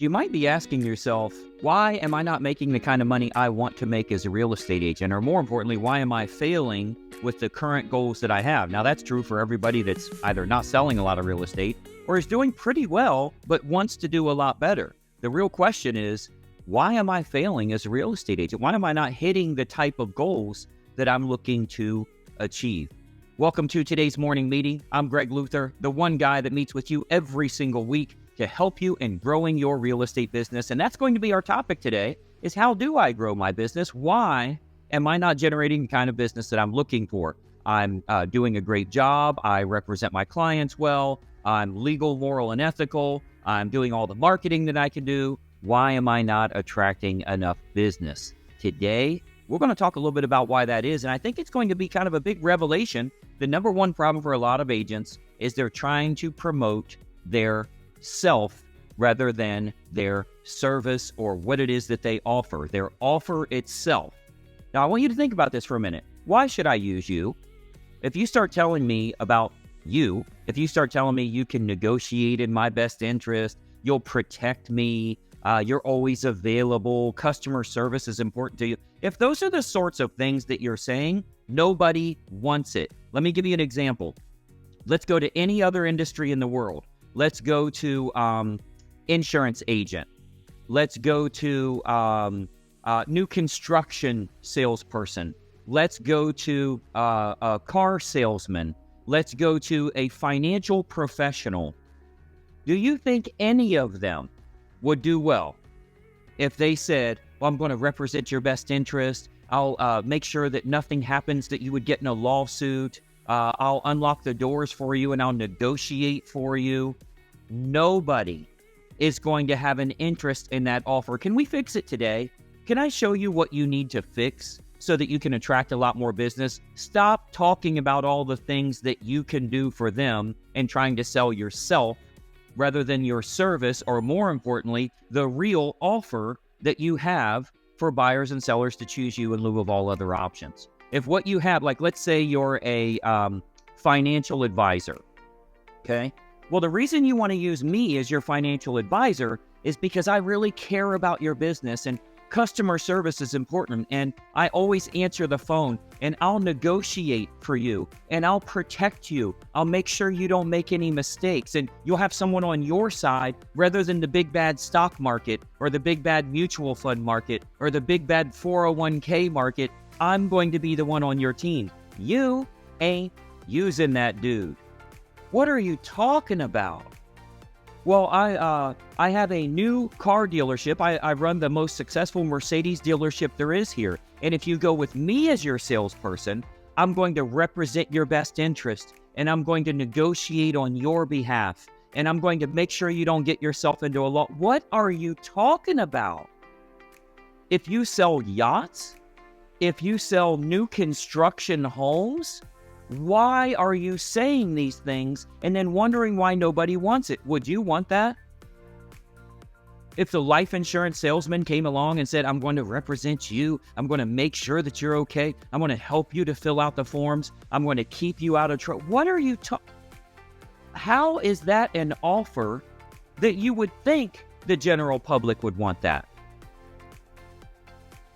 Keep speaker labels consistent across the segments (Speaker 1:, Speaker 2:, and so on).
Speaker 1: You might be asking yourself, why am I not making the kind of money I want to make as a real estate agent? Or more importantly, why am I failing with the current goals that I have? Now, that's true for everybody that's either not selling a lot of real estate or is doing pretty well, but wants to do a lot better. The real question is, why am I failing as a real estate agent? Why am I not hitting the type of goals that I'm looking to achieve? Welcome to today's morning meeting. I'm Greg Luther, the one guy that meets with you every single week to help you in growing your real estate business. And that's going to be our topic today, is how do I grow my business? Why am I not generating the kind of business that I'm looking for? I'm doing a great job. I represent my clients well. I'm legal, moral, and ethical. I'm doing all the marketing that I can do. Why am I not attracting enough business? Today, we're going to talk a little bit about why that is. And I think it's going to be kind of a big revelation. The number one problem for a lot of agents is they're trying to promote their self rather than their service or what it is that they offer, their offer itself. Now, I want you to think about this for a minute. Why should I use you? If you start telling me about you, if you start telling me you can negotiate in my best interest, you'll protect me, you're always available, customer service is important to you. If those are the sorts of things that you're saying, nobody wants it. Let me give you an example. Let's go to any other industry in the world. Let's go to insurance agent. Let's go to new construction salesperson. Let's go to a car salesman. Let's go to a financial professional. Do you think any of them would do well if they said, well, I'm going to represent your best interest. I'll make sure that nothing happens that you would get in a lawsuit. I'll unlock the doors for you and I'll negotiate for you. Nobody is going to have an interest in that offer. Can we fix it today? Can I show you what you need to fix so that you can attract a lot more business? Stop talking about all the things that you can do for them and trying to sell yourself rather than your service, or more importantly, the real offer that you have for buyers and sellers to choose you in lieu of all other options. If what you have, like let's say you're a financial advisor, okay? Well, the reason you want to use me as your financial advisor is because I really care about your business and customer service is important, and I always answer the phone, and I'll negotiate for you, and I'll protect you. I'll make sure you don't make any mistakes, and you'll have someone on your side rather than the big bad stock market or the big bad mutual fund market or the big bad 401k market. I'm going to be the one on your team. You ain't using that dude. What are you talking about? Well, I have a new car dealership. I run the most successful Mercedes dealership there is here. And if you go with me as your salesperson, I'm going to represent your best interest and I'm going to negotiate on your behalf. And I'm going to make sure you don't get yourself into a law. What are you talking about? If you sell yachts, if you sell new construction homes, why are you saying these things and then wondering why nobody wants it? Would you want that? If the life insurance salesman came along and said, I'm going to represent you, I'm going to make sure that you're okay, I'm going to help you to fill out the forms, I'm going to keep you out of trouble. What are you talking? How is that an offer that you would think the general public would want that?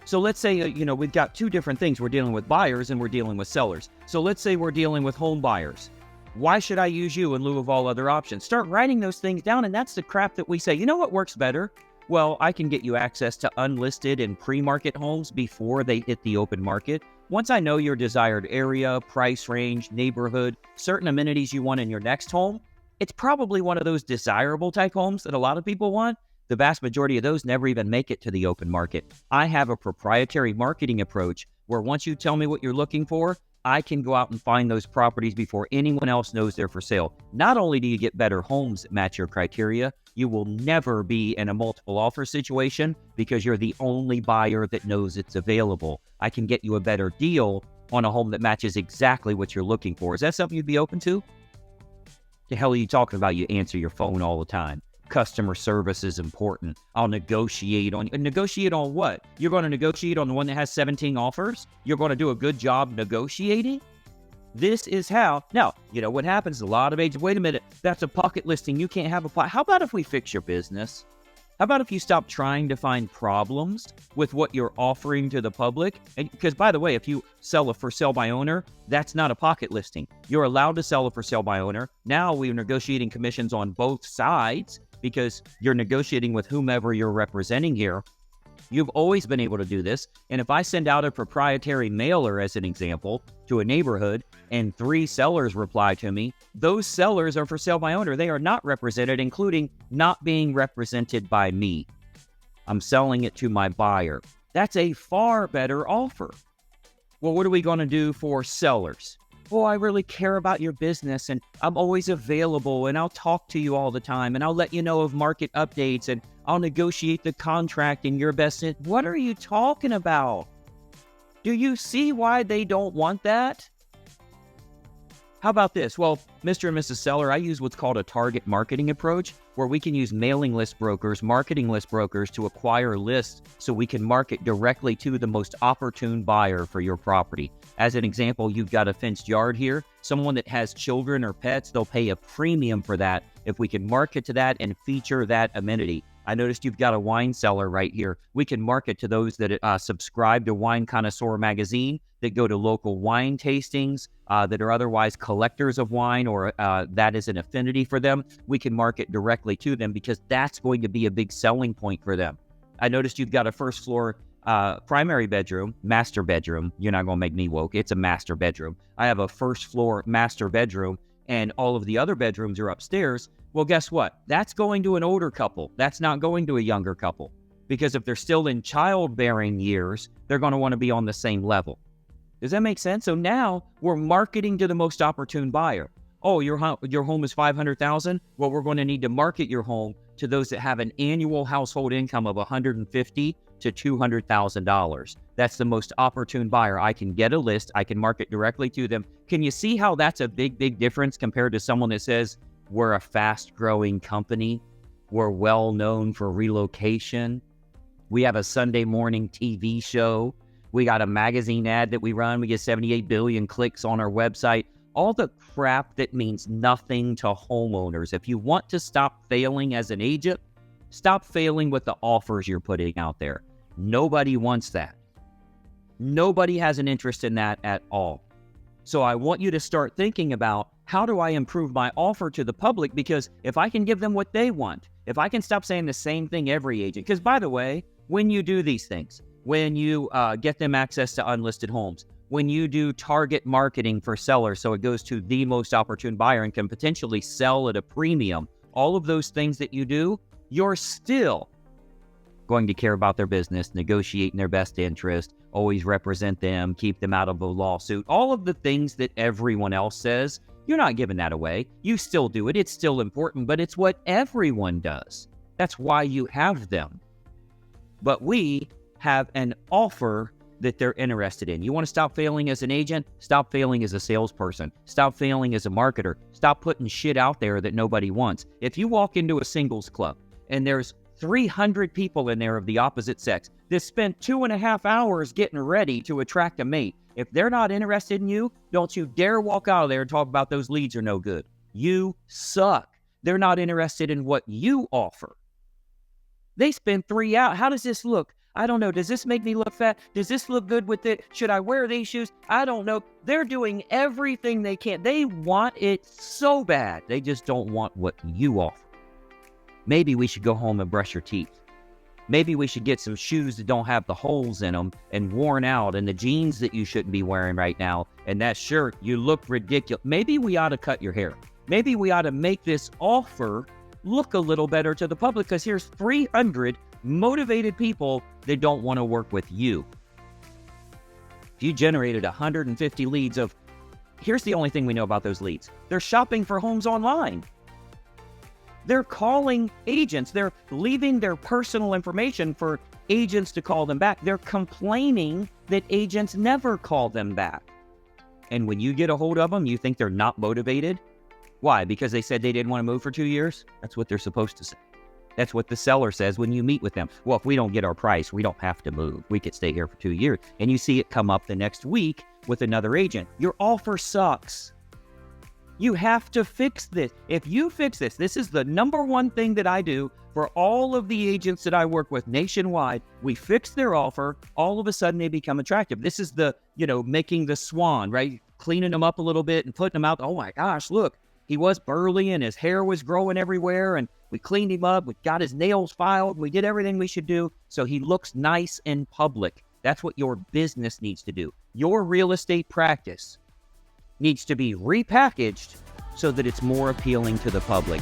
Speaker 1: So let's say, we've got two different things. We're dealing with buyers and we're dealing with sellers. So let's say we're dealing with home buyers. Why should I use you in lieu of all other options? Start writing those things down, and that's the crap that we say. You know what works better? Well, I can get you access to unlisted and pre-market homes before they hit the open market. Once I know your desired area, price range, neighborhood, certain amenities you want in your next home, it's probably one of those desirable type homes that a lot of people want. The vast majority of those never even make it to the open market. I have a proprietary marketing approach where once you tell me what you're looking for, I can go out and find those properties before anyone else knows they're for sale. Not only do you get better homes that match your criteria, you will never be in a multiple offer situation because you're the only buyer that knows it's available. I can get you a better deal on a home that matches exactly what you're looking for. Is that something you'd be open to? The hell are you talking about? You answer your phone all the time. Customer service is important. I'll negotiate on what? You're going to negotiate on the one that has 17 offers? You're going to do a good job negotiating? This is how. Now, you know what happens? A lot of agents, wait a minute, that's a pocket listing. You can't have a pocket. How about if we fix your business? How about if you stop trying to find problems with what you're offering to the public? And because, by the way, if you sell a for sale by owner, that's not a pocket listing. You're allowed to sell a for sale by owner. Now we're negotiating commissions on both sides because you're negotiating with whomever you're representing here. You've always been able to do this. And if I send out a proprietary mailer, as an example, to a neighborhood and 3 sellers reply to me, those sellers are for sale by owner. They are not represented, including not being represented by me. I'm selling it to my buyer. That's a far better offer. Well, what are we going to do for sellers? Oh, I really care about your business and I'm always available and I'll talk to you all the time and I'll let you know of market updates and I'll negotiate the contract in your best interest. What are you talking about? Do you see why they don't want that? How about this? Well, Mr. and Mrs. Seller, I use what's called a target marketing approach, where we can use mailing list brokers, marketing list brokers to acquire lists so we can market directly to the most opportune buyer for your property. As an example, you've got a fenced yard here. Someone that has children or pets, they'll pay a premium for that if we can market to that and feature that amenity. I noticed you've got a wine cellar right here. We can market to those that subscribe to Wine Connoisseur magazine, that go to local wine tastings, that are otherwise collectors of wine, or that is an affinity for them. We can market directly to them because that's going to be a big selling point for them. I noticed you've got a first floor primary bedroom, master bedroom. You're not going to make me woke. It's a master bedroom. I have a first floor master bedroom and all of the other bedrooms are upstairs. Well, guess what? That's going to an older couple. That's not going to a younger couple. Because if they're still in childbearing years, they're going to want to be on the same level. Does that make sense? So now we're marketing to the most opportune buyer. Oh, your home is $500,000? Well, we're going to need to market your home to those that have an annual household income of $150,000 to $200,000. That's the most opportune buyer. I can get a list. I can market directly to them. Can you see how that's a big, big difference compared to someone that says, we're a fast-growing company. We're well-known for relocation. We have a Sunday morning TV show. We got a magazine ad that we run. We get 78 billion clicks on our website. All the crap that means nothing to homeowners. If you want to stop failing as an agent, stop failing with the offers you're putting out there. Nobody wants that. Nobody has an interest in that at all. So I want you to start thinking about, how do I improve my offer to the public? Because if I can give them what they want, if I can stop saying the same thing every agent, because by the way, when you do these things, when you get them access to unlisted homes, when you do target marketing for sellers so it goes to the most opportune buyer and can potentially sell at a premium, all of those things that you do, you're still going to care about their business, negotiate in their best interest, always represent them, keep them out of a lawsuit, all of the things that everyone else says. You're not giving that away. You still do it. It's still important, but it's what everyone does. That's why you have them. But we have an offer that they're interested in. You want to stop failing as an agent? Stop failing as a salesperson. Stop failing as a marketer. Stop putting shit out there that nobody wants. If you walk into a singles club and there's 300 people in there of the opposite sex that spent 2.5 hours getting ready to attract a mate, if they're not interested in you, don't you dare walk out of there and talk about those leads are no good. You suck. They're not interested in what you offer. They spend 3 hours. How does this look? I don't know. Does this make me look fat? Does this look good with it? Should I wear these shoes? I don't know. They're doing everything they can. They want it so bad. They just don't want what you offer. Maybe we should go home and brush your teeth. Maybe we should get some shoes that don't have the holes in them and worn out, and the jeans that you shouldn't be wearing right now, and that shirt, you look ridiculous. Maybe we ought to cut your hair. Maybe we ought to make this offer look a little better to the public, because here's 300 motivated people that don't want to work with you. If you generated 150 leads here's the only thing we know about those leads. They're shopping for homes online. They're calling agents. They're leaving their personal information for agents to call them back. They're complaining that agents never call them back. And when you get a hold of them, you think they're not motivated? Why? Because they said they didn't want to move for 2 years? That's what they're supposed to say. That's what the seller says when you meet with them. Well, if we don't get our price, we don't have to move. We could stay here for 2 years. And you see it come up the next week with another agent. Your offer sucks. You have to fix this. If you fix this, this is the number one thing that I do for all of the agents that I work with nationwide. We fix their offer. All of a sudden they become attractive. This is the, making the swan, right? Cleaning them up a little bit and putting them out. Oh my gosh, look, he was burly and his hair was growing everywhere. And we cleaned him up. We got his nails filed. We did everything we should do. So he looks nice in public. That's what your business needs to do. Your real estate practice needs to be repackaged so that it's more appealing to the public.